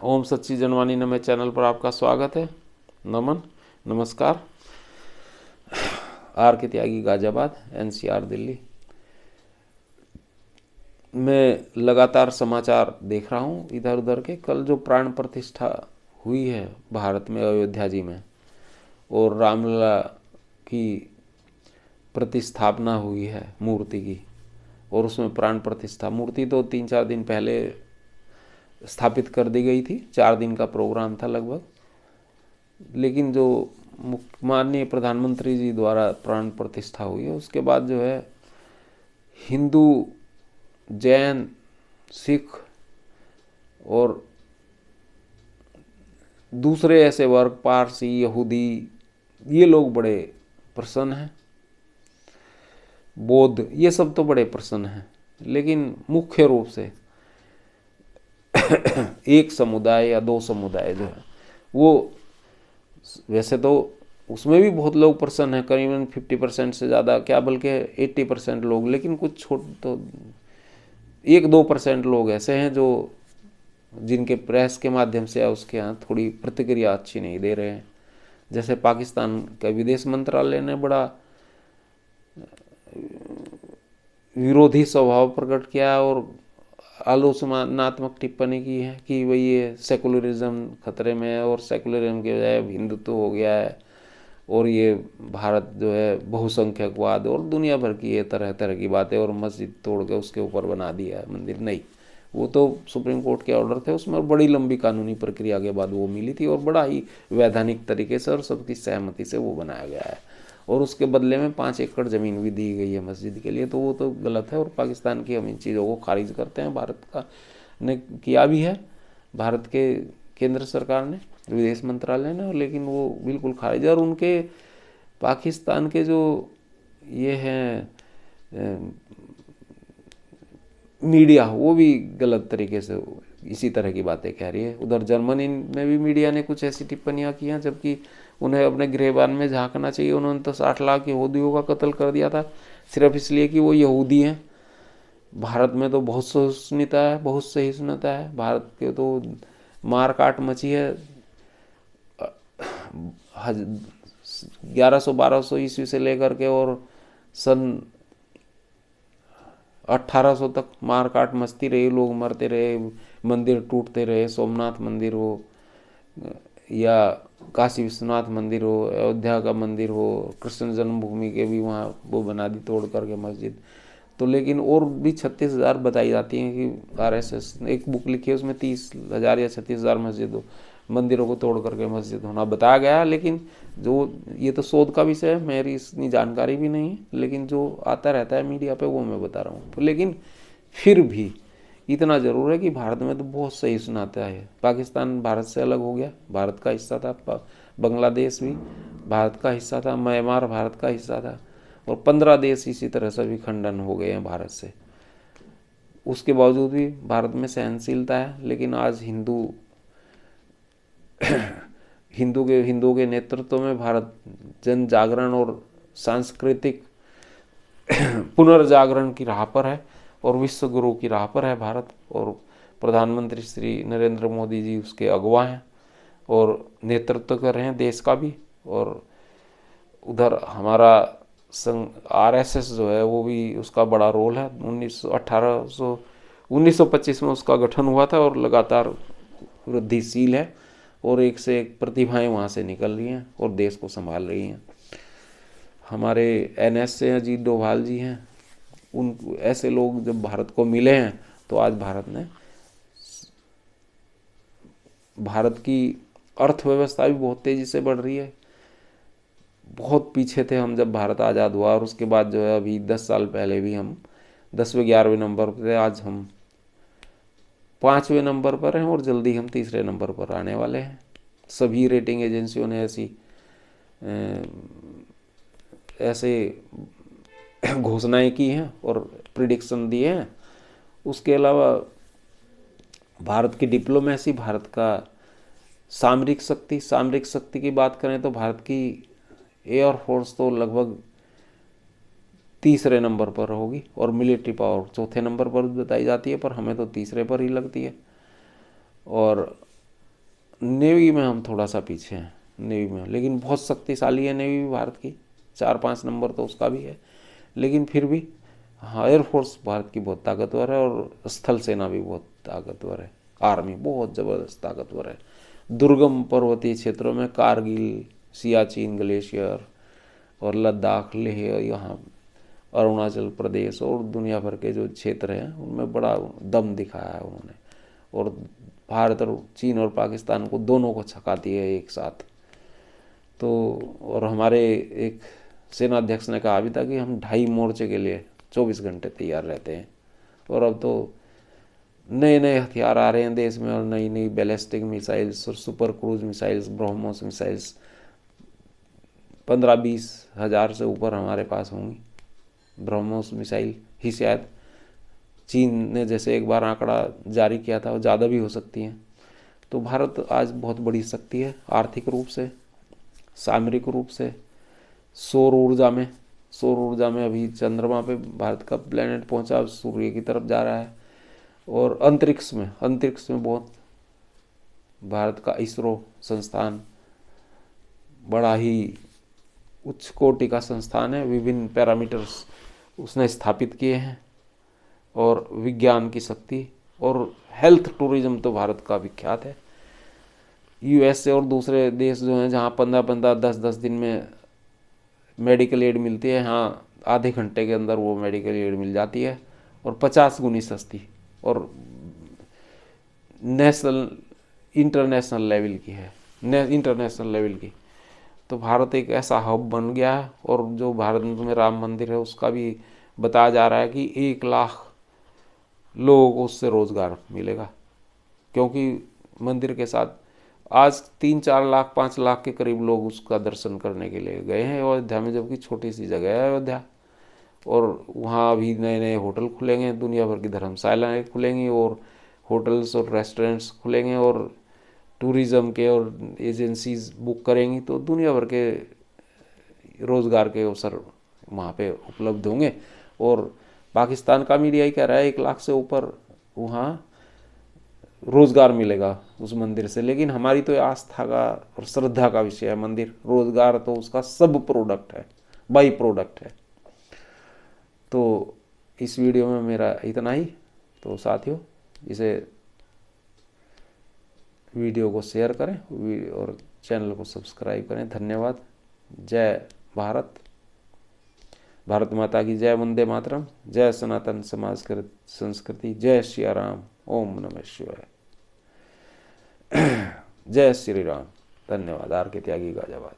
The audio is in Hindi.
ओम सच्ची जनवाणी नमः चैनल पर आपका स्वागत है। नमन, नमस्कार। आर के त्यागी, गाजियाबाद, एनसीआर, दिल्ली। मैं लगातार समाचार देख रहा हूँ इधर उधर के। कल जो प्राण प्रतिष्ठा हुई है भारत में, अयोध्या जी में, और रामलला की प्रतिस्थापना हुई है मूर्ति की, और उसमें प्राण प्रतिष्ठा। मूर्ति तो 3-4 दिन पहले स्थापित कर दी गई थी, 4 दिन का प्रोग्राम था लगभग, लेकिन जो माननीय प्रधानमंत्री जी द्वारा प्राण प्रतिष्ठा हुई है उसके बाद जो है हिंदू, जैन, सिख और दूसरे ऐसे वर्ग, पारसी, यहूदी, ये लोग बड़े प्रसन्न हैं। बौद्ध, ये सब तो बड़े प्रसन्न हैं, लेकिन मुख्य रूप से एक समुदाय या 2 समुदाय जो है वो, वैसे तो उसमें भी बहुत लोग प्रसन्न हैं, करीबन 50% से ज़्यादा, क्या बल्कि 80% लोग, लेकिन कुछ छोट तो 1-2% लोग ऐसे हैं जो जिनके प्रेस के माध्यम से या उसके यहाँ थोड़ी प्रतिक्रिया अच्छी नहीं दे रहे हैं। जैसे पाकिस्तान का विदेश मंत्रालय ने बड़ा विरोधी स्वभाव प्रकट किया और आलोचनात्मक टिप्पणी की है कि भाई ये सेकुलरिज्म खतरे में है और सेकुलरिज्म के बजाय अब हिंदुत्व हो गया है, और ये भारत जो है बहुसंख्यकवाद और दुनिया भर की ये तरह तरह की बातें, और मस्जिद तोड़ के उसके ऊपर बना दिया है मंदिर। नहीं, वो तो सुप्रीम कोर्ट के ऑर्डर थे, उसमें बड़ी लंबी कानूनी प्रक्रिया के बाद वो मिली थी और बड़ा ही वैधानिक तरीके से और सबकी सहमति से वो बनाया गया है, और उसके बदले में 5 एकड़ ज़मीन भी दी गई है मस्जिद के लिए। तो वो तो गलत है और पाकिस्तान की हम इन चीज़ों को खारिज करते हैं। भारत का ने किया भी है, भारत के केंद्र सरकार ने, विदेश मंत्रालय ने, लेकिन वो बिल्कुल खारिज है। और उनके पाकिस्तान के जो ये हैं मीडिया, वो भी गलत तरीके से इसी तरह की बातें कह रही है। उधर जर्मनी में भी मीडिया ने कुछ ऐसी टिप्पणियां की हैं, जबकि उन्हें अपने गृहबान में झांकना चाहिए। उन्होंने तो 60 लाख यहूदियों का कत्ल कर दिया था सिर्फ इसलिए कि वो यहूदी हैं। भारत में तो बहुत सहिष्णुता है, बहुत सहिष्णुता है। भारत के तो मार काट मची है। 1100-1200 ईस्वी से लेकर के और सन 1800 तक मार काट मचती रही, लोग मरते रहे, मंदिर टूटते रहे। सोमनाथ मंदिर हो या काशी विश्वनाथ मंदिर हो, अयोध्या का मंदिर हो, कृष्ण जन्मभूमि के भी वहाँ वो बना दी तोड़ करके मस्जिद। तो लेकिन और भी 36,000 बताई जाती हैं कि आरएसएस ने एक बुक लिखी है, उसमें 30,000 या 36,000 मस्जिद मंदिरों को तोड़ करके मस्जिद होना बताया गया है। लेकिन जो ये तो शोध का विषय है, मेरी इतनी जानकारी भी नहीं है, लेकिन जो आता रहता है मीडिया पे वो मैं बता रहा हूँ। तो लेकिन फिर भी इतना ज़रूर है कि भारत में तो बहुत सही सुनाता है। पाकिस्तान भारत से अलग हो गया, भारत का हिस्सा था। बांग्लादेश भी भारत का हिस्सा था, म्यांमार भारत का हिस्सा था, और 15 देश इसी तरह से भी खंडन हो गए हैं भारत से। उसके बावजूद भी भारत में सहनशीलता है। लेकिन आज हिंदुओं के नेतृत्व में भारत जन जागरण और सांस्कृतिक पुनर्जागरण की राह पर है और विश्व गुरु की राह पर है भारत। और प्रधानमंत्री श्री नरेंद्र मोदी जी उसके अगुवा हैं और नेतृत्व कर रहे हैं देश का भी। और उधर हमारा संघ आरएसएस जो है वो भी, उसका बड़ा रोल है। 1925 में उसका गठन हुआ था और लगातार वृद्धिशील है, और एक से एक प्रतिभाएं वहाँ से निकल रही हैं और देश को संभाल रही हैं। हमारे एनएस से अजीत डोभाल जी हैं, उन ऐसे लोग जब भारत को मिले हैं तो आज भारत की अर्थव्यवस्था भी बहुत तेज़ी से बढ़ रही है। बहुत पीछे थे हम जब भारत आज़ाद हुआ, और उसके बाद जो है अभी 10 साल पहले भी हम 10वें-11वें नंबर पर थे। आज हम 5वें नंबर पर हैं और जल्दी हम तीसरे नंबर पर आने वाले हैं। सभी रेटिंग एजेंसियों ने ऐसे घोषणाएं की हैं और प्रिडिक्शन दिए हैं। उसके अलावा भारत की डिप्लोमेसी, भारत का सामरिक शक्ति की बात करें तो भारत की एयरफोर्स तो लगभग तीसरे नंबर पर होगी, और मिलिट्री पावर चौथे नंबर पर बताई जाती है, पर हमें तो तीसरे पर ही लगती है। और नेवी में हम थोड़ा सा पीछे हैं, नेवी में, लेकिन बहुत शक्तिशाली है नेवी भी भारत की, 4-5 नंबर तो उसका भी है। लेकिन फिर भी हाँ, एयरफोर्स भारत की बहुत ताकतवर है और स्थल सेना भी बहुत ताकतवर है, आर्मी बहुत ज़बरदस्त ताकतवर है। दुर्गम पर्वतीय क्षेत्रों में कारगिल, सियाचिन ग्लेशियर और लद्दाख, लेह, यहाँ अरुणाचल प्रदेश और दुनिया भर के जो क्षेत्र हैं उनमें बड़ा दम दिखाया है उन्होंने, और भारत और चीन और पाकिस्तान को दोनों को छका दिया है एक साथ। तो और हमारे एक सेनाध्यक्ष ने कहा भी था कि हम 2.5 मोर्चे के लिए 24 घंटे तैयार रहते हैं। और अब तो नए नए हथियार आ रहे हैं देश में, और नई नई बैलिस्टिक मिसाइल्स और super cruise missiles, BrahMos missiles 15-20 हज़ार से ऊपर हमारे पास होंगी। ब्रह्मोस मिसाइल ही शायद चीन ने जैसे एक बार आंकड़ा जारी किया था, वो ज़्यादा भी हो सकती हैं। तो भारत आज बहुत बड़ी शक्ति है, आर्थिक रूप से, सामरिक रूप से, सौर ऊर्जा में अभी चंद्रमा पे भारत का प्लेनेट पहुंचा, सूर्य की तरफ जा रहा है। और अंतरिक्ष में बहुत भारत का इसरो संस्थान बड़ा ही उच्च कोटि का संस्थान है, विभिन्न पैरामीटर्स उसने स्थापित किए हैं। और विज्ञान की शक्ति और हेल्थ टूरिज्म तो भारत का विख्यात है। यूएसए और दूसरे देश जो हैं जहाँ 15-15, 10-10 दिन में मेडिकल एड मिलती है, यहाँ आधे घंटे के अंदर वो मेडिकल एड मिल जाती है, और 50 गुनी सस्ती, और इंटरनेशनल लेवल की। तो भारत एक ऐसा हब बन गया है। और जो भारत में राम मंदिर है उसका भी बताया जा रहा है कि 1 लाख लोगों को उससे रोजगार मिलेगा, क्योंकि मंदिर के साथ आज 3-4 लाख 5 लाख के करीब लोग उसका दर्शन करने के लिए गए हैं अयोध्या में, जबकि छोटी सी जगह है अयोध्या। और वहाँ अभी नए नए होटल खुलेंगे, दुनिया भर की धर्मशालाएँ खुलेंगी, और होटल्स और रेस्टोरेंट्स खुलेंगे, और टूरिज़्म के और एजेंसीज बुक करेंगी, तो दुनिया भर के रोज़गार के अवसर वहाँ पे उपलब्ध होंगे। और पाकिस्तान का मीडिया ही कह रहा है 1 लाख से ऊपर वहाँ रोज़गार मिलेगा उस मंदिर से। लेकिन हमारी तो आस्था का और श्रद्धा का विषय है मंदिर, रोज़गार तो उसका सब प्रोडक्ट है, बाई प्रोडक्ट है। तो इस वीडियो में मेरा इतना ही। तो साथियों, इसे वीडियो को शेयर करें और चैनल को सब्सक्राइब करें। धन्यवाद। जय भारत, भारत माता की जय, वंदे मातरम, जय सनातन समाज संस्कृति, जय श्री राम, ओम नमः शिवाय, जय श्री राम। धन्यवाद। आर के त्यागी गाजियाबाद।